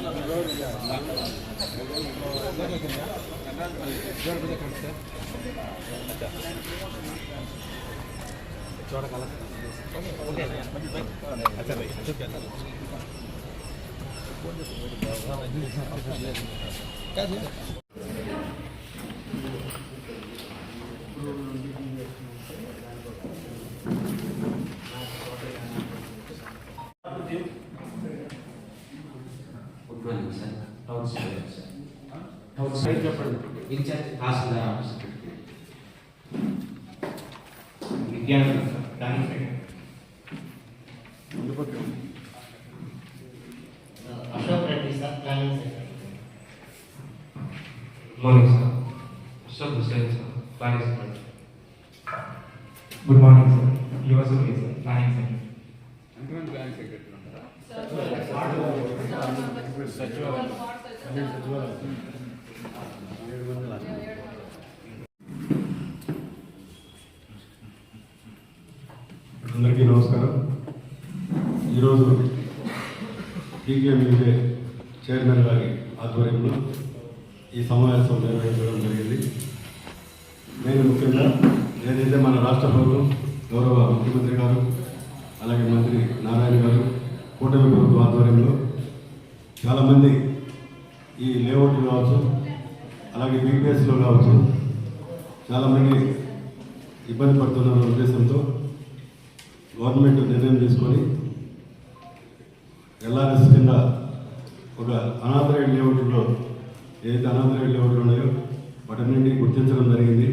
Ashok Reddy, sir, planning secretary. Morning, sir. Ashok Hussain, sir, planning secretary. Good morning, sir. Yours only, sir, planning secretary. అందరికీ నమస్కారం. ఈరోజు టీకేఎంయూకే chairman గారి ఆధ్వర్యంలో ఈ సమావేశం నిర్వహించడం జరిగింది. నేను ముఖ్యంగా ఏదైతే మన రాష్ట్ర ప్రభుత్వం గౌరవ ముఖ్యమంత్రి గారు అలాగే మంత్రి నారాయణ గారు కూటమి ప్రభుత్వ ఆధ్వర్యంలో చాలామంది ఈ లేఅవుట్లు కావచ్చు అలాగే బీపీఎస్లో కావచ్చు చాలామంది ఇబ్బంది పడుతున్న ఉద్దేశంతో గవర్నమెంట్ నిర్ణయం తీసుకొని ఎల్ఆర్ఎస్ కింద ఒక అనాథరైడ్ లేఅవుట్లో ఏదైతే అనాథరైడ్ లేఅవుట్లు ఉన్నాయో వాటన్నింటినీ గుర్తించడం జరిగింది.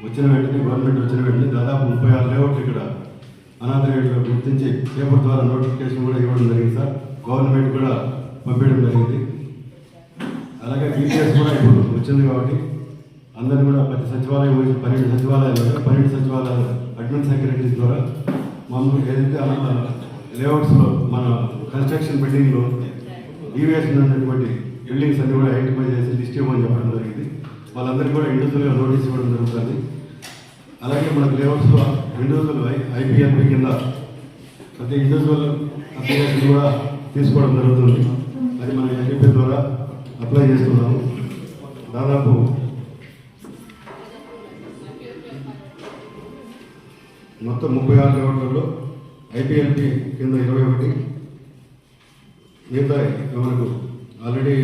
వచ్చిన వెంటనే గవర్నమెంట్ వచ్చిన వెంటనే దాదాపు 36 లేఅవుట్లు ఇక్కడ అనాథరైడ్లో గుర్తించి పేపర్ ద్వారా నోటిఫికేషన్ కూడా ఇవ్వడం జరిగింది సార్. గవర్నమెంట్ కూడా పంపించడం జరిగింది. అలాగే బీపీఎస్ కూడా ఇప్పుడు వచ్చింది కాబట్టి అందరినీ కూడా ప్రతి సచివాలయం 12 సచివాలయాలు అడ్మిన్ సెక్రటరీస్ ద్వారా మామూలు ఏదైతే లేఅవుట్స్లో మన కన్స్ట్రక్షన్ బిల్డింగ్లో డీవియేషన్ ఉన్నటువంటి బిల్డింగ్స్ అన్ని కూడా ఐడెంటిఫై చేసి లిస్ట్ ఇవ్వమని చెప్పడం జరిగింది. వాళ్ళందరికీ కూడా ఇండివిజువల్గా నోటీస్ ఇవ్వడం జరుగుతుంది. అలాగే మనకు లేఅవుట్స్లో ఇండివిజువల్ ఐపీఎల్పీ కింద ప్రతి ఇండివిజువల్ అప్లికేషన్ కూడా తీసుకోవడం జరుగుతుంది. అది మన ఎన్ఈపీ ద్వారా అప్లై చేస్తున్నాము. దాదాపు మొత్తం 36 లేఅవుట్లలో ఐపీఎల్పీ కింద 21 మిగతా మనకు ఆల్రెడీ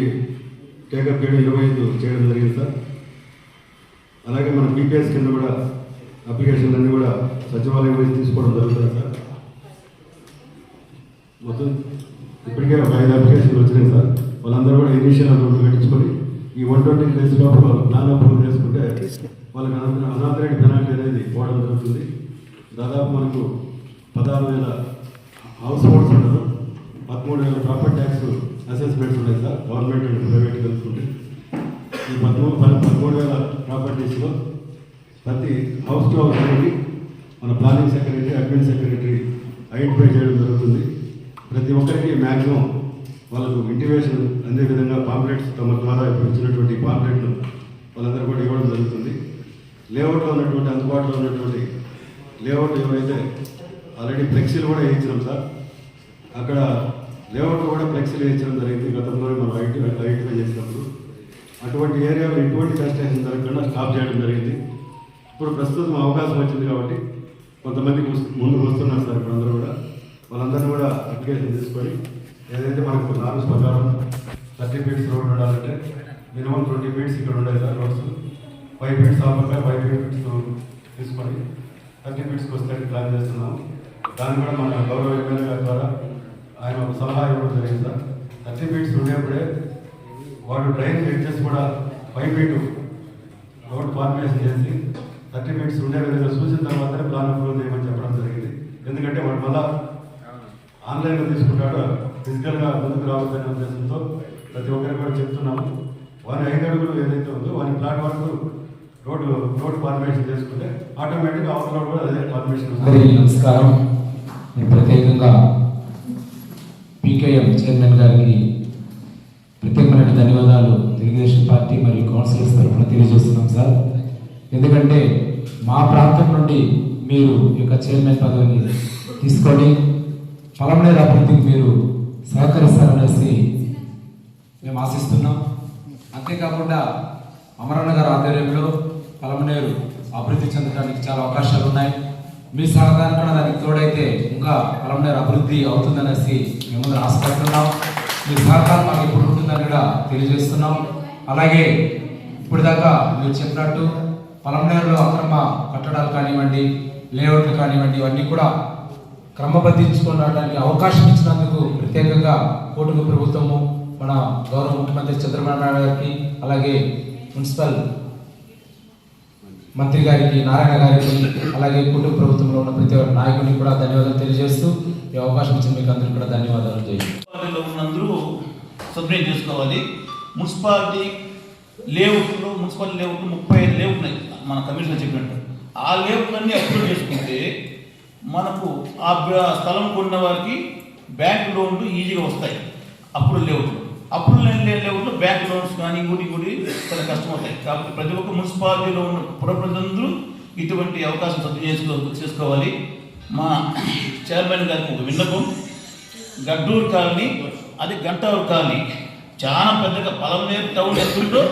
టేకప్ చేయడం 25 చేయడం జరిగింది సార్. అలాగే మన బీపీఎస్ కింద కూడా అప్లికేషన్లు అన్నీ కూడా సచివాలయం వైపు తీసుకోవడం జరుగుతుంది సార్. మొత్తం ఇప్పటికే ఒక 5 అప్లికేషన్లు వచ్చినాయి సార్. వాళ్ళందరూ కూడా ఇనిషియల్ అమౌంట్ కట్టించుకొని ఈ 120 డేస్ లోపల ప్లాన్ అప్రూవ్ చేసుకుంటే వాళ్ళకి అనాథరైడ్ పెనాల్టీ అనేది పోవడం జరుగుతుంది. దాదాపు మనకు 16,000 హౌస్ హోల్డ్స్ ఉండదు, 13,000 ప్రాపర్టీ ట్యాక్స్ అసెస్మెంట్స్ ఉన్నాయి సార్. గవర్నమెంట్ అండ్ ప్రైవేట్ కలుసుకుంటే ఈ 13,000 ప్రాపర్టీస్లో ప్రతి హౌస్ టు హౌస్ అనేది మన planning secretary admin secretary identify చేయడం జరుగుతుంది. ప్రతి ఒక్కరికి మ్యాక్సిమం వాళ్ళకు ఇంటిమేషన్ అందే విధంగా పాంప్లెట్స్ తమ ద్వారా ఇప్పుడు ఇచ్చినటువంటి పాంప్లెట్లు వాళ్ళందరూ కూడా ఇవ్వడం జరుగుతుంది. లేఅవుట్లో ఉన్నటువంటి అందుబాటులో ఉన్నటువంటి లేఅవుట్ ఏవైతే ఆల్రెడీ ఫ్లెక్సీలు కూడా వేయించినాం సార్. అక్కడ లేఅవుట్లో కూడా ఫ్లెక్సీలు వేయించడం జరిగింది గతంలోనే మనం ఐడెంటిఫై చేసినప్పుడు. అటువంటి ఏరియాలో ఎటువంటి కన్స్ట్రక్షన్ జరగకుండా స్టాప్ చేయడం జరిగింది. ఇప్పుడు ప్రస్తుతం అవకాశం వచ్చింది కాబట్టి కొంతమంది ముందుకు వస్తున్నారు సార్. ఇప్పుడు అందరూ కూడా వాళ్ళందరినీ కూడా అప్లికేషన్ తీసుకొని ఏదైతే మనకు నార్మ్స్ ప్రకారం 30 ఫీట్స్ రోడ్ ఉండాలంటే మినిమం 20 ఫీట్స్ ఇక్కడ ఉండాలి సార్. రోడ్స్ 5 ఫీట్స్ ఆపక 5 ఫీట్స్ తీసుకొని 30 ఫీట్స్కి వస్తే ప్లాన్ చేస్తున్నాము. దాన్ని కూడా మన గౌరవ ఎమ్మెల్యే గారి ద్వారా ఆయన ఒక సలహా ఇవ్వడం జరిగింది సార్. 30 ఫీట్స్ ఉండేప్పుడే వాడు డ్రైన్ ఎడ్జెస్ కూడా 5 ఫీట్ రోడ్ ఫార్మేషన్ చేసి 30 ఫీట్స్ ఉండే విధంగా చూసిన తర్వాతనే ప్లాన్ అప్రూవల్ చేయమని చెప్పడం జరిగింది. ఎందుకంటే వాడు మళ్ళా ఆన్లైన్లో తీసుకుంటాడు, ఫిజికల్గా ముందుకు రావద్దనే ఉద్దేశంతో ప్రతి ఒక్కరికి కూడా చెప్తున్నాము. వాని 5 అడుగులు ఏదైతే ఉందో వాని ప్లాట్ వరకు రోడ్ ఫార్మేషన్ చేసుకుంటే ఆటోమేటిక్గా అవతల కూడా అదే ఫార్మేషన్. నమస్కారం. నేను ప్రత్యేకంగా పీకేఎం చైర్మన్ గారికి ప్రత్యేకమైన ధన్యవాదాలు తెలుగుదేశం పార్టీ మరియు కౌన్సిలర్స్ తరఫున తెలియజేస్తున్నాం సార్. ఎందుకంటే మా ప్రాంతం నుండి మీరు ఈ యొక్క చైర్మన్ పదవిని తీసుకొని పలమనేరు అభివృద్ధికి మీరు సహకరిస్తారనేసి ఆశిస్తున్నాం. అంతేకాకుండా అమరన్న గారి ఆధ్వర్యంలో పలమనేరు అభివృద్ధి చెందడానికి చాలా అవకాశాలు ఉన్నాయి. మీ సహకారం కూడా దానికి తోడైతే ఇంకా పలమనేరు అభివృద్ధి అవుతుందనేసి మేము ఆశపడుతున్నాం. మీ సహకారం మాకు ఎప్పుడు ఉంటుందని కూడా తెలియజేస్తున్నాం. అలాగే ఇప్పటిదాకా మీరు చెప్పినట్టు పలమనేరులో అక్రమ కట్టడాలు కానివ్వండి, లేఅవుట్లు కానివ్వండి, ఇవన్నీ కూడా క్రమబద్ధీకరించుకోవడానికి అవకాశం ఇచ్చినందుకు ప్రత్యేకంగా కూటమి ప్రభుత్వము, మన గౌరవ ముఖ్యమంత్రి చంద్రబాబు నాయుడు గారికి, అలాగే మున్సిపల్ మంత్రి గారికి, నారాయణ గారికి, అలాగే కుటుంబ ప్రభుత్వంలో ఉన్న ప్రతి ఒక్క నాయకుడికి కూడా ధన్యవాదాలు తెలియజేస్తూ ఈ అవకాశం ఇచ్చిన మీకు అందరికీ కూడా ధన్యవాదాలు. మున్సిపాలిటీలో ఉన్నందరూ సబ్మిట్ చేసుకోవాలి. మున్సిపాలిటీ లేఅవుట్లో 35 లేఅవుట్ ఉన్నాయి మన కమిషనర్ చెప్పినట్టు. ఆ లేఅవుట్లన్నీ అప్రూవ్ చేసుకుంటే మనకు ఆ స్థలం కొన్న వారికి బ్యాంక్ లోన్లు ఈజీగా వస్తాయి. అప్రూవ్ లేని లేఅవుట్లో బ్యాంక్ లోన్స్ కానీ ఇంకోటి చాలా కష్టమవుతాయి. కాబట్టి ప్రతి ఒక్క మున్సిపాలిటీలో ఉన్న పురప్రజలందరూ ఇటువంటి అవకాశం సద్వినియోగం చేసుకోవాలి. మా చైర్మన్ గారికి ఒక విన్నపం, గడ్డూరు కాలనీ, అది గంటూరు కాలనీ చాలా పెద్దగా పలమనేరు టౌన్ ఎత్తుంటో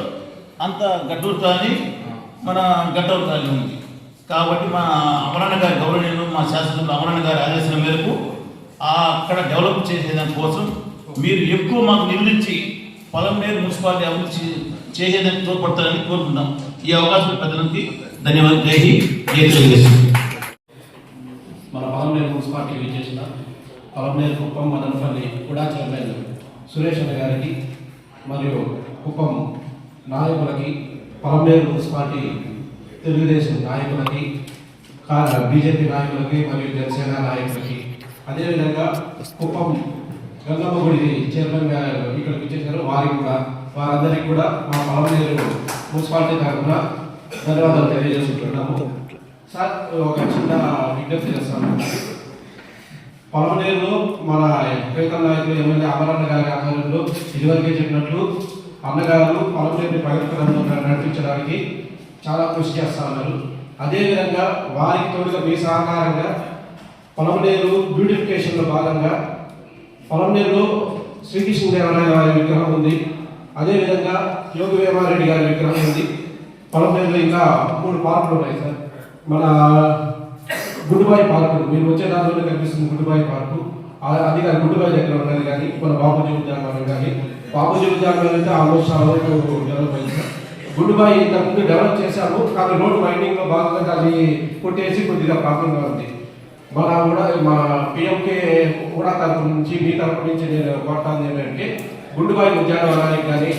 అంత గడ్డూరు కాలనీ మన గంటూరు కాలనీ ఉంది. కాబట్టి మా అమరన్న గారి గౌరవనీయులు, మా శాసనసభ్యులు అమరన్న గారి ఆదేశాల మేరకు అక్కడ డెవలప్ చేసేదాని కోసం మీరు ఎక్కువ మాకు నిధులించి పలమనేరు మున్సిపాలిటీ అభివృద్ధి చేసేదానికి తోడ్పడతారని కోరుకుంటాం. ఈ అవకాశం పెద్దలకి ధన్యవాదాలు. జై తెలుగుదేశం. మన పలమనేరు మున్సిపాలిటీ విచ్చేసిన పలమనేరు కుప్పం మదనపల్లి కూడా చైర్మన్ సురేష్ అన్న గారికి మరియు కుప్పం నాయకులకి, పలమనేరు మున్సిపాలిటీ తెలుగుదేశం నాయకులకి, బీజేపీ నాయకులకి మరియు జనసేన నాయకులకి, అదేవిధంగా కుప్పం గంగమ్మ గుడి చైర్మన్ గారు ఇక్కడికి వచ్చేసారు, వారందరికీ కూడా మా పలమనేరు మున్సిపాలిటీ తరఫున ధన్యవాదాలు తెలియజేసుకుంటున్నాము. సార్, ఒక చిన్న విజ్ఞప్తి చేస్తాను. పలమనేరులో మన ప్రీతం నాయకులు ఎమ్మెల్యే అమరన్న గారి ఆధ్వర్యంలో ఇదివరకే చెప్పినట్లు అన్నగారు పలమనేరుని ప్రగతిపరంలో నడిపించడానికి చాలా కృషి చేస్తా ఉన్నారు. అదేవిధంగా వారికి తోడుగా మీ సహకారంగా పలమనేరు బ్యూటిఫికేషన్లో భాగంగా పలమనేరులో శ్రీకృష్ణదేవరాయ వారి విగ్రహం ఉంది. అదేవిధంగా యోగి వేమారెడ్డి గారి విగ్రహం ఉంది. పలమనేరులో ఇంకా 3 పార్కులు ఉన్నాయి సార్. మన గుడ్డుబాయి పార్కు, మీరు వచ్చే దారిలోనే కనిపిస్తుంది గుడ్డుబాయి పార్కు, అది కానీ గుడ్డుబాయి దగ్గర ఉన్నది. కానీ మన బాపూజీ ఉద్యానవనం కానీ, బాపూజీ ఉద్యానవనం అయితే ఆల్మోస్ట్ డెవలప్ అయింది సార్. గుడ్డుబాయి ఇంతకుముందు డెవలప్ చేశాము, కానీ రోడ్డు వైండింగ్లో భాగంగా అది కొట్టేసి కొద్దిగా ప్రాబ్లంగా ఉంది. మా పిఎంకే కూడా తరపు నుంచి, మీ తరపు నుంచి నేను కోరుతాను ఏంటంటే గుడ్డుబాయి ఉద్యానవనానికి కానీ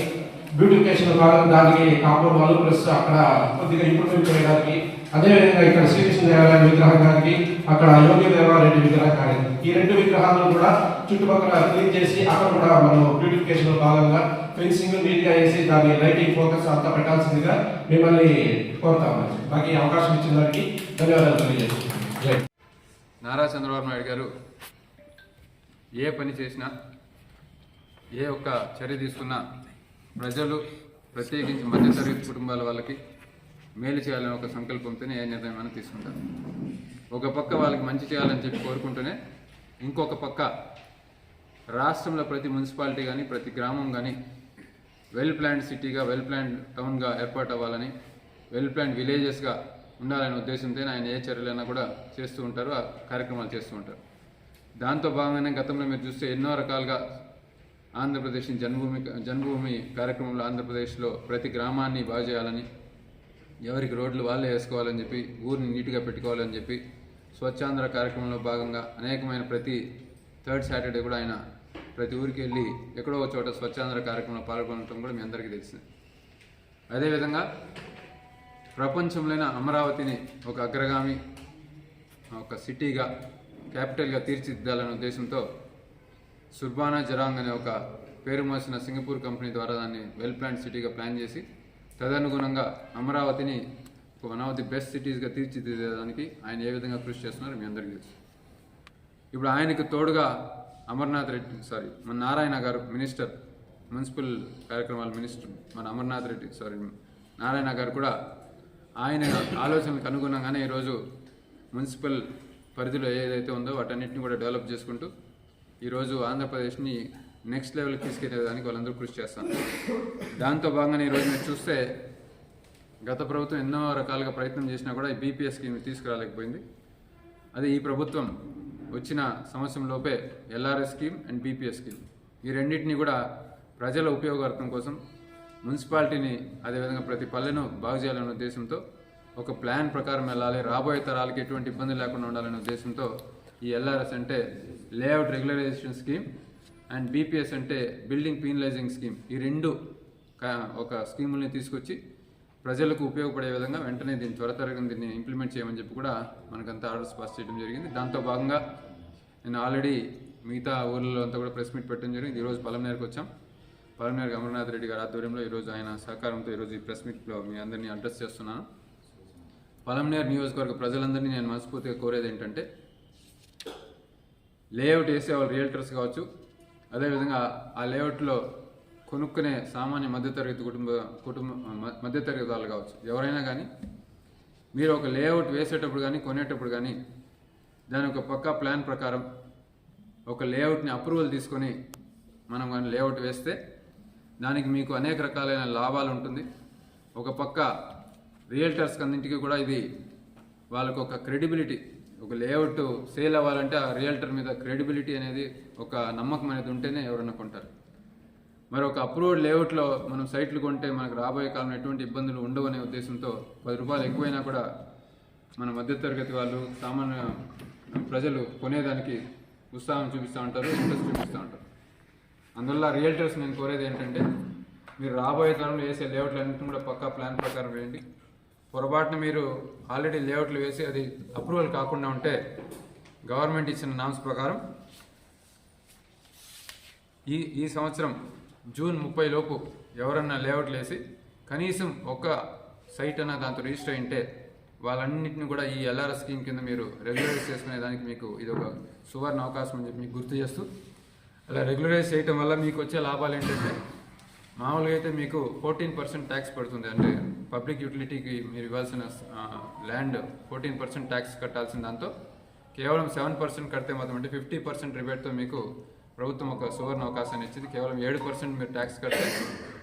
బ్యూటిఫికేషన్ భాగం దానికి కాంపౌండ్ వాళ్ళు ప్లస్ అక్కడ కొద్దిగా ఇంప్రూవ్మెంట్ చేయడానికి, అదేవిధంగా ఇక్కడ శ్రీకృష్ణదేవరాయ విగ్రహం కానీ, అక్కడ యోగి దేవారెడ్డి విగ్రహం కానీ, ఈ 2 విగ్రహాలను కూడా చుట్టుపక్కల క్లీన్ చేసి అక్కడ కూడా మనం బ్యూటిఫికేషన్ భాగంగా ఫెన్సింగ్ నీట్గా వేసి దాని లైటింగ్ ఫోకస్ అంతా పెట్టాల్సిందిగా మిమ్మల్ని కోరుతాము. నాకు ఈ అవకాశం ఇచ్చిన దానికి ధన్యవాదాలు తెలియజేస్తున్నాను. నారా చంద్రబాబు నాయుడు గారు ఏ పని చేసినా, ఏ ఒక్క చర్య తీసుకున్నా ప్రజలు, ప్రత్యేకించి మధ్యతరగతి కుటుంబాల వాళ్ళకి మేలు చేయాలని ఒక సంకల్పంతోనే ఏ నిర్ణయమైనా తీసుకుంటారు. ఒక పక్క వాళ్ళకి మంచి చేయాలని చెప్పి కోరుకుంటూనే ఇంకొక పక్క రాష్ట్రంలో ప్రతి మున్సిపాలిటీ కానీ, ప్రతి గ్రామం కానీ వెల్ ప్లాన్డ్ సిటీగా, వెల్ ప్లాన్డ్ టౌన్గా ఏర్పాటు అవ్వాలని, వెల్ ప్లాన్డ్ విలేజెస్గా ఉండాలనే ఉద్దేశంతో ఆయన ఏ చర్యలైనా కూడా చేస్తూ ఉంటారు, ఆ కార్యక్రమాలు చేస్తూ ఉంటారు. దాంతో భాగంగానే గతంలో మీరు చూస్తే ఎన్నో రకాలుగా ఆంధ్రప్రదేశ్ జన్మభూమి కార్యక్రమంలో ఆంధ్రప్రదేశ్లో ప్రతి గ్రామాన్ని బాగు చేయాలని, ఎవరికి రోడ్లు వాళ్ళే వేసుకోవాలని చెప్పి, ఊరిని నీట్గా పెట్టుకోవాలని చెప్పి స్వచ్ఛాంధ్ర కార్యక్రమంలో భాగంగా అనేకమైన ప్రతి 3rd సాటర్డే కూడా ఆయన ప్రతి ఊరికి వెళ్ళి ఎక్కడో ఒక చోట స్వచ్ఛాంధ్ర కార్యక్రమంలో పాల్గొనడం కూడా మీ అందరికీ తెలిసింది. అదేవిధంగా ప్రపంచంలోనే అమరావతిని ఒక అగ్రగామి, ఒక సిటీగా, క్యాపిటల్గా తీర్చిదిద్దాలనే ఉద్దేశంతో సుర్బానా జరాంగ్ అనే ఒక పేరు మోసిన సింగపూర్ కంపెనీ ద్వారా దాన్ని వెల్ ప్లాన్డ్ సిటీగా ప్లాన్ చేసి తదనుగుణంగా అమరావతిని వన్ ఆఫ్ ది బెస్ట్ సిటీస్గా తీర్చిదిద్దడానికి ఆయన ఏ విధంగా కృషి చేస్తున్నారో మీ అందరికీ తెలుసు. ఇప్పుడు ఆయనకు తోడుగా మన నారాయణ గారు మినిస్టర్, మున్సిపల్ కార్యక్రమాల మినిస్టర్, మన నారాయణ గారు కూడా ఆయన ఆలోచనలకు అనుగుణంగానే ఈరోజు మున్సిపల్ పరిధిలో ఏదైతే ఉందో వాటన్నిటిని కూడా డెవలప్ చేసుకుంటూ ఈరోజు ఆంధ్రప్రదేశ్ని నెక్స్ట్ లెవెల్కి తీసుకెళ్ళేదానికి వాళ్ళందరూ కృషి చేస్తాం. దాంతో భాగంగానే ఈరోజు మీరు చూస్తే గత ప్రభుత్వం ఎన్నో రకాలుగా ప్రయత్నం చేసినా కూడా ఈ బీపీఎస్ స్కీమ్ తీసుకురాలేకపోయింది. అది ఈ ప్రభుత్వం వచ్చిన సంవత్సరంలోపే LRS scheme and BPS scheme ఈ రెండింటినీ కూడా ప్రజల ఉపయోగార్థం కోసం మున్సిపాలిటీని అదేవిధంగా ప్రతి పల్లెను బాగు చేయాలనే ఉద్దేశంతో ఒక ప్లాన్ ప్రకారం వెళ్ళాలి, రాబోయే తరాలకి ఎటువంటి ఇబ్బంది లేకుండా ఉండాలనే ఉద్దేశంతో ఈ ఎల్ఆర్ఎస్ అంటే layout regularisation scheme and BPS అంటే బిల్డింగ్ పీనలైజింగ్ స్కీమ్ ఈ రెండు ఒక స్కీముల్ని తీసుకొచ్చి ప్రజలకు ఉపయోగపడే విధంగా వెంటనే దీన్ని త్వరతరగా దీన్ని ఇంప్లిమెంట్ చేయమని చెప్పి కూడా మనకంతా ఆర్డర్స్ పాస్ చేయడం జరిగింది. దాంతో భాగంగా నేను ఆల్రెడీ మిగతా ఊర్లలో అంతా కూడా ప్రెస్ మీట్ పెట్టడం జరిగింది. ఈరోజు పలమనేరుకు వచ్చాం. పలమనేరు అమర్నాథ్ రెడ్డి గారి ఆధ్వర్యంలో ఈరోజు ఆయన సహకారంతో ఈరోజు ఈ ప్రెస్ మీట్లో మీ అందరినీ అడ్రస్ చేస్తున్నాను. పలమనేరు నియోజకవర్గ ప్రజలందరినీ నేను మనస్ఫూర్తిగా కోరేది ఏంటంటే లేఅవుట్ వేసే వాళ్ళు రియల్టర్స్ కావచ్చు, అదేవిధంగా ఆ లేఅవుట్లో కొనుక్కునే సామాన్య మధ్యతరగతి మధ్యతరగతి వాళ్ళు కావచ్చు, ఎవరైనా కానీ మీరు ఒక లేఅవుట్ వేసేటప్పుడు కానీ కొనేటప్పుడు కానీ దాని ఒక పక్కా ప్లాన్ ప్రకారం ఒక లేఅవుట్ని అప్రూవల్ తీసుకొని మనం కానీ లేఅవుట్ వేస్తే దానికి మీకు అనేక రకాలైన లాభాలు ఉంటుంది. ఒక పక్క రియల్టర్స్ అన్నింటికి కూడా ఇది వాళ్ళకు ఒక క్రెడిబిలిటీ, ఒక లేఅవుట్ సేల్ అవ్వాలంటే ఆ రియల్టర్ మీద క్రెడిబిలిటీ అనేది ఒక నమ్మకం అనేది ఉంటేనే ఎవరైనా కొంటారు. మరి ఒక అప్రూవ్డ్ లేఅవుట్లో మనం సైట్లు కొంటే మనకు రాబోయే కాలంలో ఎటువంటి ఇబ్బందులు ఉండవు అనే ఉద్దేశంతో 10 రూపాయలు ఎక్కువైనా కూడా మన మధ్యతరగతి వాళ్ళు సామాన్య ప్రజలు కొనేదానికి ఉత్సాహం చూపిస్తూ ఉంటారు, ఇంట్రెస్ట్ చూపిస్తూ ఉంటారు. అందువల్ల రియల్టర్స్ నేను కోరేది ఏంటంటే మీరు రాబోయే కాలంలో వేసే లేఅవుట్లు అన్నింటినీ కూడా పక్కా ప్లాన్ ప్రకారం వేయండి. పొరపాటున మీరు ఆల్రెడీ లేఅవుట్లు వేసి అది అప్రూవల్ కాకుండా ఉంటే గవర్నమెంట్ ఇచ్చిన నామ్స్ ప్రకారం ఈ సంవత్సరం జూన్ 30 లోపు ఎవరన్నా లేఅవుట్లు వేసి కనీసం ఒక సైట్ అన్న దాంతో రిజిస్టర్ అయింటే వాళ్ళన్నింటినీ కూడా ఈ ఎల్ఆర్ఎస్ స్కీమ్ కింద మీరు రెగ్యులరైజ్ చేసుకునే దానికి మీకు ఇది ఒక సువర్ణ అవకాశం అని చెప్పి మీకు గుర్తు చేస్తూ, అలా రెగ్యులరైజ్ చేయటం వల్ల మీకు వచ్చే లాభాలు ఏంటంటే మామూలుగా అయితే మీకు 14% ట్యాక్స్ పడుతుంది. అంటే పబ్లిక్ యూటిలిటీకి మీరు ఇవ్వాల్సిన ల్యాండ్ 14% ట్యాక్స్ కట్టాల్సిన దాంతో కేవలం 7% కడితే మాత్రం అంటే 50% రిబేట్తో మీకు ప్రభుత్వం ఒక సువర్ణ అవకాశాన్ని ఇచ్చింది. కేవలం 7% మీరు ట్యాక్స్ కడితే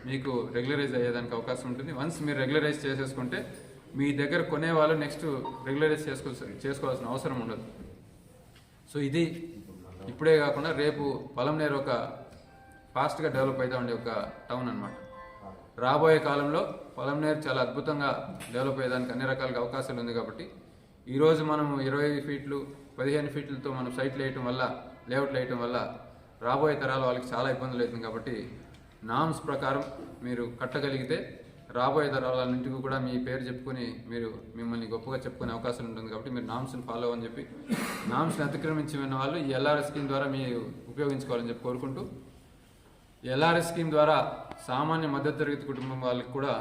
మీకు రెగ్యులరైజ్ అయ్యేదానికి అవకాశం ఉంటుంది. వన్స్ మీరు రెగ్యులరైజ్ చేసేసుకుంటే మీ దగ్గర కొనేవాళ్ళు నెక్స్ట్ రెగ్యులరైజ్ చేసుకోవాల్సిన అవసరం ఉండదు. సో ఇది ఇప్పుడే కాకుండా రేపు పలమనేరు ఒక ఫాస్ట్గా డెవలప్ అవుతూ ఉండే ఒక టౌన్ అనమాట. రాబోయే కాలంలో పలమనేరు చాలా అద్భుతంగా డెవలప్ అయ్యేదానికి అన్ని రకాలుగా అవకాశాలు ఉంది. కాబట్టి ఈరోజు మనం 20 ఫీట్లు 15 ఫీట్లతో మనం సైట్లు వేయటం వల్ల లేఅవుట్లు వేయటం వల్ల రాబోయే తరాల వాళ్ళకి చాలా ఇబ్బందులు అవుతుంది. కాబట్టి నామ్స్ ప్రకారం మీరు కట్టగలిగితే రాబోయే తరాలన్నింటికి కూడా మీ పేరు చెప్పుకొని మీరు మిమ్మల్ని గొప్పగా చెప్పుకునే అవకాశం ఉంటుంది. కాబట్టి మీరు నామ్స్ని ఫాలో అని చెప్పి నామ్స్ని అతిక్రమించిన వాళ్ళు ఈ ఎల్ఆర్ఎస్ స్కీమ్ ద్వారా మీరు ఉపయోగించుకోవాలని చెప్పి కోరుకుంటూ, ఎల్ఆర్ఎస్ స్కీమ్ ద్వారా సామాన్య మధ్యతరగతి కుటుంబం వాళ్ళకి కూడా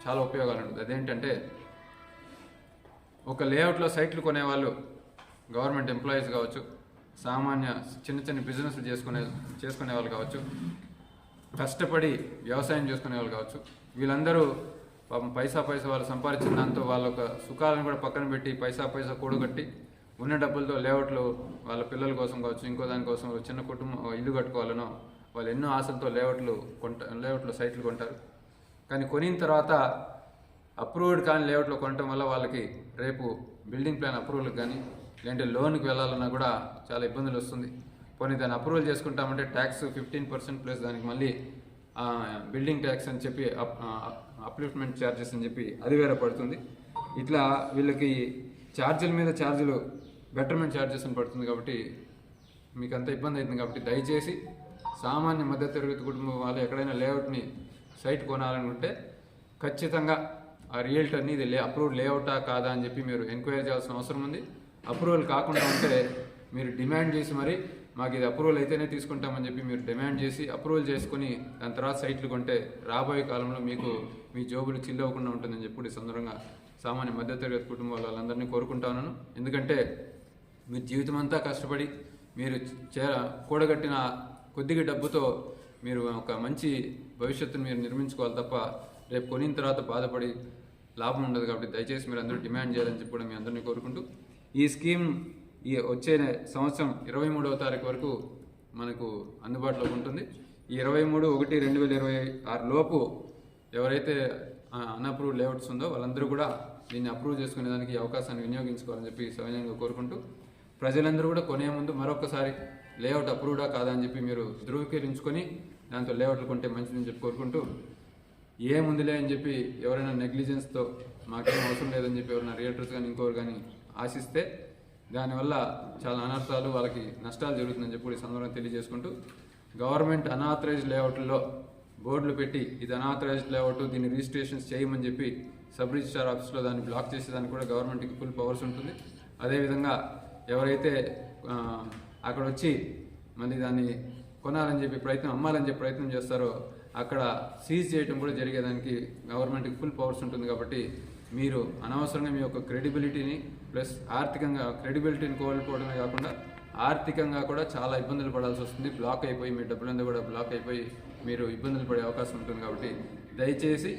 చాలా ఉపయోగాలు ఉంటుంది. అదేంటంటే ఒక లేఅవుట్లో సైట్లు కొనేవాళ్ళు గవర్నమెంట్ ఎంప్లాయీస్ కావచ్చు, సామాన్య చిన్న చిన్న బిజినెస్ చేసుకునే వాళ్ళు కావచ్చు, కష్టపడి వ్యవసాయం చేసుకునే వాళ్ళు కావచ్చు, వీళ్ళందరూ పైసా వాళ్ళు సంపాదించిన దాంతో వాళ్ళ ఒక సుఖాలను కూడా పక్కన పెట్టి పైసా కూడగట్టి ఉన్న డబ్బులతో లేఅవుట్లు వాళ్ళ పిల్లల కోసం కావచ్చు, ఇంకో దానికోసం చిన్న కుటుంబం ఇల్లు కట్టుకోవాలనో వాళ్ళు ఎన్నో ఆశలతో లేఅవుట్లో సైట్లు కొంటారు. కానీ కొనిన తర్వాత అప్రూవ్డ్ కానీ లేఅవుట్లో కొనటం వల్ల వాళ్ళకి రేపు బిల్డింగ్ ప్లాన్ అప్రూవల్కి కానీ లేదంటే లోన్కి వెళ్ళాలన్నా కూడా చాలా ఇబ్బందులు వస్తుంది. పోనీ దాన్ని అప్రూవల్ చేసుకుంటామంటే ట్యాక్స్ 15% ప్లస్ దానికి మళ్ళీ బిల్డింగ్ ట్యాక్స్ అని చెప్పి అప్లిఫ్ట్మెంట్ ఛార్జెస్ అని చెప్పి అది వేరే పడుతుంది. ఇట్లా వీళ్ళకి ఛార్జీల మీద ఛార్జీలు బెటర్మెంట్ ఛార్జెస్ అని పడుతుంది. కాబట్టి మీకు అంత ఇబ్బంది అవుతుంది. కాబట్టి దయచేసి సామాన్య మధ్యతరగతి కుటుంబం వాళ్ళు ఎక్కడైనా లేఅవుట్ని సైట్ కొనాలనుకుంటే ఖచ్చితంగా ఆ రియల్టర్ని ఇది అప్రూవ్డ్ లేఅవుటా కాదా అని చెప్పి మీరు ఎంక్వైరీ చేయాల్సిన అవసరం ఉంది. అప్రూవల్ కాకుండా ఉంటే మీరు డిమాండ్ చేసి మరి మాకు ఇది అప్రూవల్ అయితేనే తీసుకుంటామని చెప్పి మీరు డిమాండ్ చేసి అప్రూవల్ చేసుకుని దాని తర్వాత సైట్లు కొంటే రాబోయే కాలంలో మీకు మీ జోబులు చిల్లవకుండా ఉంటుందని చెప్పి ఈ సందర్భంగా సామాన్య మధ్యతరగతి కుటుంబం వాళ్ళందరినీ కోరుకుంటాను. ఎందుకంటే మీరు జీవితం అంతా కష్టపడి మీరు కూడగట్టిన కొద్దిగా డబ్బుతో మీరు ఒక మంచి భవిష్యత్తును మీరు నిర్మించుకోవాలి తప్ప రేపు కొనిన తర్వాత బాధపడి లాభం ఉండదు. కాబట్టి దయచేసి మీరు అందరూ డిమాండ్ చేయాలని చెప్పి కూడా మీ అందరినీ కోరుకుంటూ, ఈ స్కీమ్ ఈ వచ్చే సంవత్సరం 23వ తారీఖు వరకు మనకు అందుబాటులో ఉంటుంది. ఈ 23/1/2026 లోపు ఎవరైతే అన్అప్రూవ్డ్ లేఅవుట్స్ ఉందో వాళ్ళందరూ కూడా దీన్ని అప్రూవ్ చేసుకునే దానికి అవకాశాన్ని వినియోగించుకోవాలని చెప్పి సవినయంగా కోరుకుంటూ, ప్రజలందరూ కూడా కొనే ముందు మరొకసారి లేఅవుట్ అప్రూవ్డా కాదా అని చెప్పి మీరు ధృవీకరించుకొని దాంతో లేఅవుట్లు కొంటే మంచిదని చెప్పి కోరుకుంటూ, ఏముందిలే అని చెప్పి ఎవరైనా నెగ్లిజెన్స్తో మాకేం అవసరం లేదని చెప్పి ఎవరైనా రియల్టర్స్ కానీ ఇంకోరు కానీ ఆశిస్తే దానివల్ల చాలా అనర్థాలు, వాళ్ళకి నష్టాలు జరుగుతుందని చెప్పి ఈ సందర్భంగా తెలియజేసుకుంటూ, గవర్నమెంట్ అనాథరైజ్డ్ లేఅవుట్లో బోర్డులు పెట్టి ఇది అనాథరైజ్డ్ లేఅవుట్, దీన్ని రిజిస్ట్రేషన్స్ చేయమని చెప్పి సబ్ రిజిస్ట్రార్ ఆఫీస్లో దాన్ని బ్లాక్ చేసేదానికి కూడా గవర్నమెంట్కి ఫుల్ పవర్స్ ఉంటుంది. అదేవిధంగా ఎవరైతే అక్కడ వచ్చి మళ్ళీ దాన్ని కొనాలని చెప్పి అమ్మాలని చెప్పి ప్రయత్నం చేస్తారో అక్కడ సీజ్ చేయడం కూడా జరిగేదానికి గవర్నమెంట్కి ఫుల్ పవర్స్ ఉంటుంది. కాబట్టి మీరు అనవసరంగా మీ యొక్క క్రెడిబిలిటీని ప్లస్ ఆర్థికంగా క్రెడిబిలిటీని కోల్పోవడమే కాకుండా ఆర్థికంగా కూడా చాలా ఇబ్బందులు పడాల్సి వస్తుంది. బ్లాక్ అయిపోయి మీ డబ్బులంతా కూడా బ్లాక్ అయిపోయి మీరు ఇబ్బందులు పడే అవకాశం ఉంటుంది. కాబట్టి దయచేసి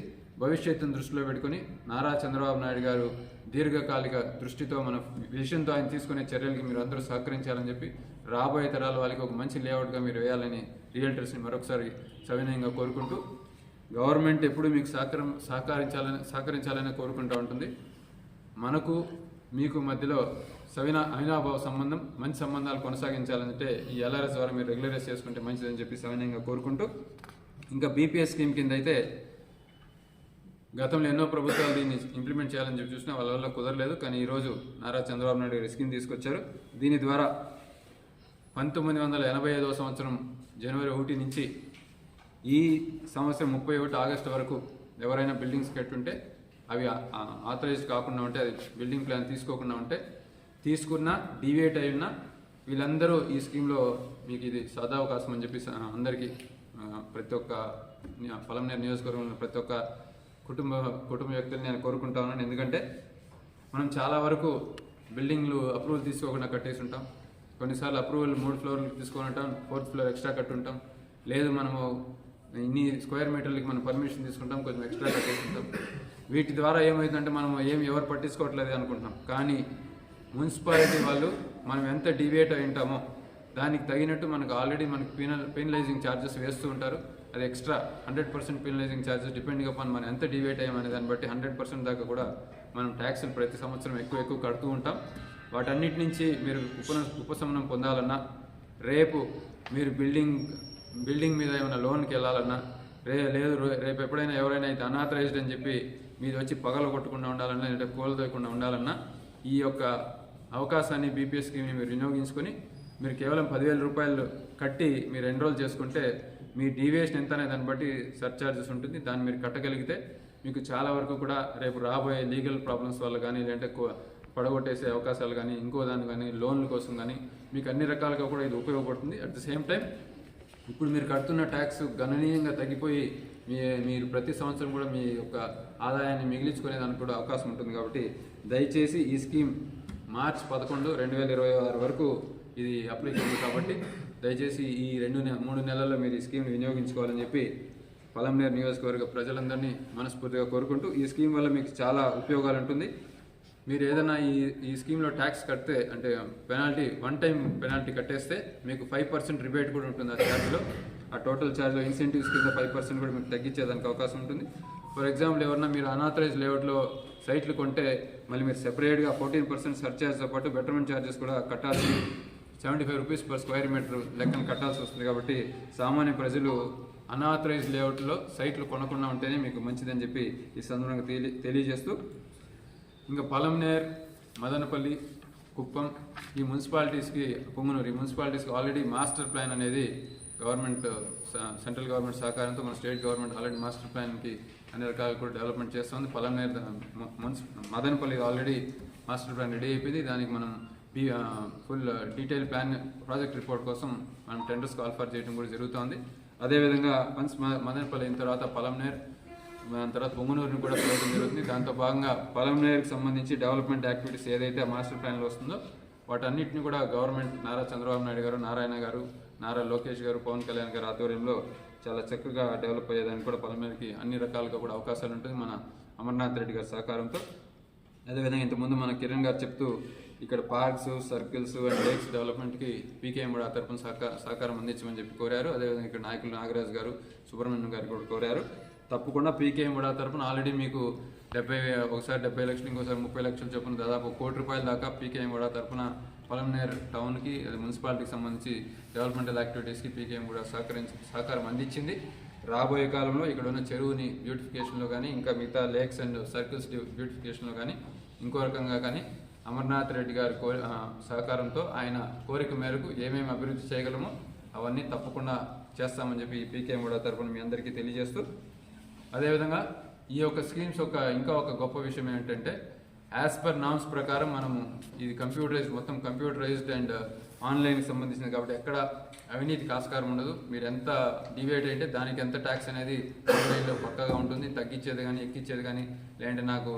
భవిష్యత్తును దృష్టిలో పెట్టుకుని నారా చంద్రబాబు నాయుడు గారు దీర్ఘకాలిక దృష్టితో మన విషయంతో ఆయన తీసుకునే చర్యలకి మీరు అందరూ సహకరించాలని చెప్పి రాబోయే తరాల వాళ్ళకి ఒక మంచి లేఅవుట్గా మీరు వేయాలని రియల్టర్స్ని మరొకసారి సవినయంగా కోరుకుంటూ, గవర్నమెంట్ ఎప్పుడు మీకు సహకరించాలని కోరుకుంటూ ఉంటుంది. మనకు మీకు మధ్యలో అవినాభావ సంబంధం, మంచి సంబంధాలు కొనసాగించాలంటే ఈ ఎల్ఆర్ఎస్ ద్వారా మీరు రెగ్యులరైజ్ చేసుకుంటే మంచిదని చెప్పి సవినయంగా కోరుకుంటూ, ఇంకా బీపీఎస్ స్కీమ్ కింద అయితే గతంలో ఎన్నో ప్రభుత్వాలు దీన్ని ఇంప్లిమెంట్ చేయాలని చెప్పి చూసినా వాళ్ళ వల్ల కుదరలేదు. కానీ ఈరోజు నారా చంద్రబాబు నాయుడు గారు స్కీమ్ తీసుకొచ్చారు. దీని ద్వారా 1985వ సంవత్సరం జనవరి 1 నుంచి ఈ సంవత్సరం 31 ఆగస్టు వరకు ఎవరైనా బిల్డింగ్స్ కట్టుంటే అవి ఆథరైజ్ కాకుండా ఉంటే, అది బిల్డింగ్ ప్లాన్ తీసుకోకుండా ఉంటే, తీసుకున్నా డీవియేట్ అయి ఉన్నా వీళ్ళందరూ ఈ స్కీమ్లో మీకు ఇది సదావకాశం అని చెప్పి అందరికీ ప్రతి ఒక్క పొలంనేరు నియోజకవర్గంలో ప్రతి ఒక్క కుటుంబ వ్యక్తులు నేను కోరుకుంటా ఉన్నాను. ఎందుకంటే మనం చాలా వరకు బిల్డింగ్లు అప్రూవల్ తీసుకోకుండా కట్టేసి ఉంటాం. కొన్నిసార్లు అప్రూవల్ 3 ఫ్లోర్లు తీసుకొని ఉంటాం, 4th ఫ్లోర్ ఎక్స్ట్రా కట్టుంటాం. లేదు మనము ఇన్ని స్క్వేర్ మీటర్లకి మనం పర్మిషన్ తీసుకుంటాం, కొంచెం ఎక్స్ట్రా కట్టేసి ఉంటాం. వీటి ద్వారా ఏమవుతుందంటే మనం ఎవరు పట్టించుకోవట్లేదు అనుకుంటున్నాం. కానీ మున్సిపాలిటీ వాళ్ళు మనం ఎంత డీవియేట్ అయి ఉంటామో దానికి తగినట్టు మనకు ఆల్రెడీ మనకు పెనలైజింగ్ ఛార్జెస్ వేస్తూ ఉంటారు. అది ఎక్స్ట్రా 100% పెనలైజింగ్ ఛార్జెస్ డిపెండింగ్ అపాన్ మనం ఎంత డివైట్ అయ్యామనే దాన్ని బట్టి 100% దాకా కూడా మనం ట్యాక్సులు ప్రతి సంవత్సరం ఎక్కువ కడుతూ ఉంటాం. వాటన్నిటి నుంచి మీరు ఉపశమనం పొందాలన్నా, రేపు మీరు బిల్డింగ్ మీద ఏమైనా లోన్కి వెళ్ళాలన్నా, రేపు ఎప్పుడైనా ఎవరైనా అయితే అనాథరైజ్డ్ అని చెప్పి మీరు వచ్చి పగల కొట్టకుండా ఉండాలన్నా, లేదంటే కోల్దోయకుండా ఉండాలన్నా ఈ యొక్క అవకాశాన్ని బీపీఎస్ స్కీమ్ని మీరు వినియోగించుకొని మీరు కేవలం 10,000 రూపాయలు కట్టి మీరు ఎన్రోల్ చేసుకుంటే మీ డీవియేషన్ ఎంత అనే దాన్ని బట్టి సర్చార్జెస్ ఉంటుంది. దాన్ని మీరు కట్టగలిగితే మీకు చాలా వరకు కూడా రేపు రాబోయే లీగల్ ప్రాబ్లమ్స్ వల్ల కానీ, లేదంటే పడగొట్టేసే అవకాశాలు కానీ, ఇంకో దాని కానీ, లోన్ల కోసం కానీ మీకు అన్ని రకాలుగా కూడా ఇది ఉపయోగపడుతుంది. అట్ ద సేమ్ టైం ఇప్పుడు మీరు కడుతున్న ట్యాక్స్ గణనీయంగా తగ్గిపోయి మీరు ప్రతి సంవత్సరం కూడా మీ యొక్క ఆదాయాన్ని మిగిలించుకునేదానికి కూడా అవకాశం ఉంటుంది. కాబట్టి దయచేసి ఈ స్కీమ్ మార్చి 11, 2026 వరకు ఇది అప్లికేబుల్. కాబట్టి దయచేసి ఈ 3 నెలల్లో మీరు ఈ స్కీమ్ని వినియోగించుకోవాలని చెప్పి పొలంనేరు నియోజకవర్గ ప్రజలందరినీ మనస్ఫూర్తిగా కోరుకుంటూ, ఈ స్కీమ్ వల్ల మీకు చాలా ఉపయోగాలు ఉంటుంది. మీరు ఏదైనా ఈ స్కీమ్లో ట్యాక్స్ కడితే, అంటే పెనాల్టీ 1 టైం పెనాల్టీ కట్టేస్తే మీకు 5% రిబేట్ కూడా ఉంటుంది ఆ ఛార్జ్లో. ఆ టోటల్ ఛార్జ్లో ఇన్సెంటివ్స్ కింద 5% కూడా మీకు తగ్గించేదానికి అవకాశం ఉంటుంది. ఫర్ ఎగ్జాంపుల్ ఎవరన్నా మీరు అనాథరైజ్ లేఅవుట్లో సైట్లు కొంటే మళ్ళీ మీరు సెపరేట్గా 14% సర్చార్జ్తో పాటు బెటర్మెంట్ ఛార్జెస్ కూడా కట్టాల్సి 75 రూపీస్ పర్ స్క్వేర్ మీటర్ లెక్కన కట్టాల్సి వస్తుంది. కాబట్టి సామాన్య ప్రజలు అనాథరైజ్ లేఅవుట్లో సైట్లు కొనకుండా ఉంటేనే మీకు మంచిదని చెప్పి ఈ సందర్భంగా తెలియజేస్తూ, ఇంకా పొలంనేర్, మదనపల్లి, కుప్పం ఈ మున్సిపాలిటీస్కి, పొంగునూరు ఈ మున్సిపాలిటీస్కి ఆల్రెడీ మాస్టర్ ప్లాన్ అనేది గవర్నమెంట్, సెంట్రల్ గవర్నమెంట్ సహకారంతో మన స్టేట్ గవర్నమెంట్ ఆల్రెడీ మాస్టర్ ప్లాన్కి అన్ని రకాలు కూడా డెవలప్మెంట్ చేస్తుంది. Palamaner, Madanapalle already master plan ready అయిపోయింది. దానికి మనం full detail plan project report కోసం మనం టెండర్స్ కాల్ఫర్ చేయడం కూడా జరుగుతుంది. అదేవిధంగా వన్స్ మదనపల్లి అయిన తర్వాత పొలంనేర్, దాని తర్వాత పొంగునూరుని కూడా పిలవడం జరుగుతుంది. దాంతో భాగంగా పొలంనేరుకి సంబంధించి డెవలప్మెంట్ యాక్టివిటీస్ ఏదైతే మాస్టర్ ప్లాన్లో వస్తుందో వాటన్నిటిని కూడా గవర్నమెంట్ నారా చంద్రబాబు నాయుడు గారు, నారాయణ గారు, నారా లోకేష్ గారు, పవన్ కళ్యాణ్ గారు ఆధ్వర్యంలో చాలా చక్కగా డెవలప్ అయ్యేదానికి కూడా పొలంనేరుకి అన్ని రకాలుగా కూడా అవకాశాలు ఉంటుంది మన అమర్నాథ్ రెడ్డి గారి సహకారంతో. అదేవిధంగా ఇంతకుముందు మన కిరణ్ గారు చెప్తూ ఇక్కడ పార్క్స్, సర్కిల్స్ అండ్ లేక్స్ డెవలప్మెంట్కి పీకేఎం కూడా తరపున సహకారం అందించమని చెప్పి కోరారు. అదేవిధంగా ఇక్కడ నాయకులు నాగరాజు గారు, సుబ్రహ్మణ్యం గారు కూడా కోరారు. తప్పకుండా పీకేఎం కూడా తరపున ఆల్రెడీ మీకు ఒకసారి 70 లక్షలు, ఇంకోసారి 30 లక్షలు చొప్పున దాదాపు ₹1,00,00,000 దాకా పీకేఎం కూడా తరపున పొలంనేర్ టౌన్కి, మున్సిపాలిటీకి సంబంధించి డెవలప్మెంటల్ యాక్టివిటీస్కి పీకేఎం కూడా సహకారం అందించింది. రాబోయే కాలంలో ఇక్కడ ఉన్న చెరువుని బ్యూటిఫికేషన్లో కానీ, ఇంకా మిగతా లేక్స్ అండ్ సర్కిల్స్ బ్యూటిఫికేషన్లో కానీ, ఇంకో రకంగా కానీ అమర్నాథ్ రెడ్డి గారి సహకారంతో ఆయన కోరిక మేరకు ఏమేమి అభివృద్ధి చేయగలమో అవన్నీ తప్పకుండా చేస్తామని చెప్పి పీకేఎం కూడా తరపున మీ అందరికీ తెలియజేస్తూ, అదేవిధంగా ఈ యొక్క స్కీమ్స్ ఇంకా ఒక గొప్ప విషయం ఏంటంటే యాజ్ పర్ నామ్స్ ప్రకారం మనము ఇది మొత్తం కంప్యూటరైజ్డ్ అండ్ ఆన్లైన్కి సంబంధించింది కాబట్టి ఎక్కడ అవినీతికి ఆస్కారం ఉండదు. మీరు ఎంత డివైడ్ అయితే దానికి ఎంత ట్యాక్స్ అనేది ఆన్లైన్లో పక్కాగా ఉంటుంది. తగ్గించేది కానీ ఎక్కించేది కానీ, లేదంటే నాకు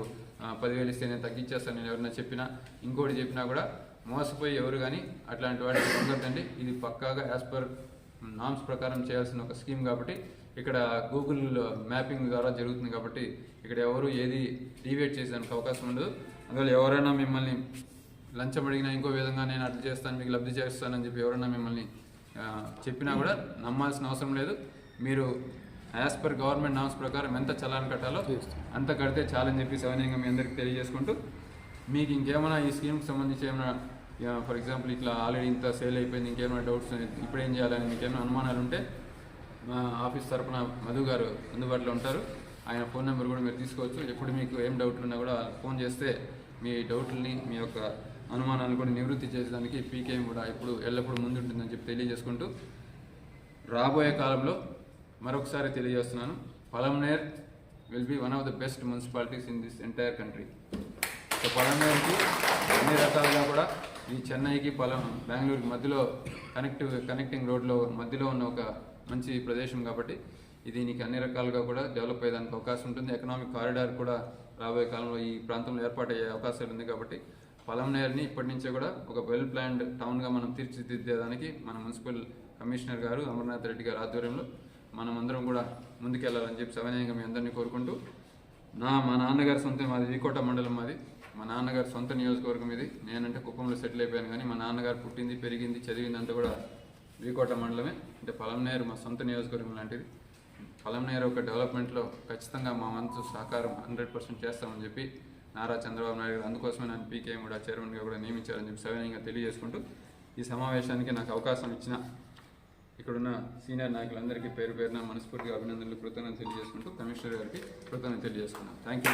10,000 ఇస్తే నేను తగ్గించేస్తాను నేను ఎవరైనా చెప్పినా, ఇంకోటి చెప్పినా కూడా మోసపోయి ఎవరు కానీ అట్లాంటి వాటికి పొందొద్దండి. ఇది పక్కాగా యాజ్ పర్ నామ్స్ ప్రకారం చేయాల్సిన ఒక స్కీమ్ కాబట్టి ఇక్కడ గూగుల్ మ్యాపింగ్ ద్వారా జరుగుతుంది కాబట్టి ఇక్కడ ఎవరు ఏది డీవియేట్ చేసేదానికి అవకాశం ఉండదు. అందువల్ల ఎవరైనా మిమ్మల్ని లంచం అడిగినా, ఇంకో విధంగా నేను అట్లా చేస్తాను మీకు లబ్ధి చేస్తానని చెప్పి ఎవరైనా మిమ్మల్ని చెప్పినా కూడా నమ్మాల్సిన అవసరం లేదు. మీరు యాజ్ పర్ గవర్నమెంట్ నామ్స్ ప్రకారం ఎంత చలాన్ కట్టాలో అంత కడితే చాలని చెప్పి సవినయంగా మీ అందరికీ తెలియజేసుకుంటూ, మీకు ఇంకేమైనా ఈ స్కీమ్కి సంబంధించి ఏమైనా ఫర్ ఎగ్జాంపుల్ ఇట్లా ఆల్రెడీ ఇంత సేల్ అయిపోయింది, ఇంకేమైనా డౌట్స్ ఇప్పుడు ఏం చేయాలని మీకు ఏమైనా అనుమానాలు ఉంటే మా ఆఫీస్ తరఫున మధు గారు అందుబాటులో ఉంటారు. ఆయన ఫోన్ నెంబర్ కూడా మీరు తీసుకోవచ్చు. ఎప్పుడు మీకు ఏం డౌట్లు ఉన్నా కూడా ఫోన్ చేస్తే మీ డౌట్లని, మీ యొక్క అనుమానాలను కూడా నివృత్తి చేసేదానికి పీకేఎం కూడా ఇప్పుడు ఎల్లప్పుడూ ముందుంటుందని చెప్పి తెలియజేసుకుంటూ, రాబోయే కాలంలో మరొకసారి తెలియజేస్తున్నాను, Palamaner will be one of the best municipalities in this entire country. So పొలంనేర్కి అన్ని రకాలుగా కూడా ఈ చెన్నైకి బెంగళూరుకి మధ్యలో కనెక్టింగ్ రోడ్లో మధ్యలో ఉన్న ఒక మంచి ప్రదేశం కాబట్టి దీనికి అన్ని రకాలుగా కూడా డెవలప్ అయ్యేదానికి అవకాశం ఉంటుంది. ఎకనామిక్ కారిడార్ కూడా రాబోయే కాలంలో ఈ ప్రాంతంలో ఏర్పాటయ్యే అవకాశాలు ఉంది కాబట్టి పొలంనేర్ని ఇప్పటి నుంచే కూడా ఒక వెల్ ప్లాన్డ్ టౌన్గా మనం తీర్చిదిద్దేదానికి మన మున్సిపల్ కమిషనర్ గారు అమర్నాథ్ రెడ్డి గారి ఆధ్వర్యంలో మనం అందరం కూడా ముందుకెళ్లాలని చెప్పి సవినయంగా మీ అందరినీ కోరుకుంటూ, మా నాన్నగారి సొంత మాది వీకోట మండలం, మాది మా నాన్నగారి సొంత నియోజకవర్గం ఇది. నేనంటే కుప్పంలో సెటిల్ అయిపోయాను కానీ మా నాన్నగారు పుట్టింది, పెరిగింది, చదివిందంతా కూడా వీకోట మండలమే. అంటే పొలంనేరు మా సొంత నియోజకవర్గం లాంటిది. పొలంనేరు ఒక డెవలప్మెంట్లో ఖచ్చితంగా మా వంతు సహకారం 100% చేస్తామని చెప్పి నారా చంద్రబాబు నాయుడు గారు అందుకోసమే నన్ను పీకేఎం కూడా చైర్మన్గా కూడా నియమించారని చెప్పి సవినయంగా తెలియజేసుకుంటూ, ఈ సమావేశానికి నాకు అవకాశం ఇచ్చిన ఇక్కడున్న సీనియర్ నాయకులందరికీ పేరు పేరున మనస్ఫూర్తిగా అభినందనలు, కృతజ్ఞతలు తెలియజేసుకుంటూ కమిషనర్ గారికి కృతజ్ఞతలు తెలియజేసుకున్నాను. Thank you.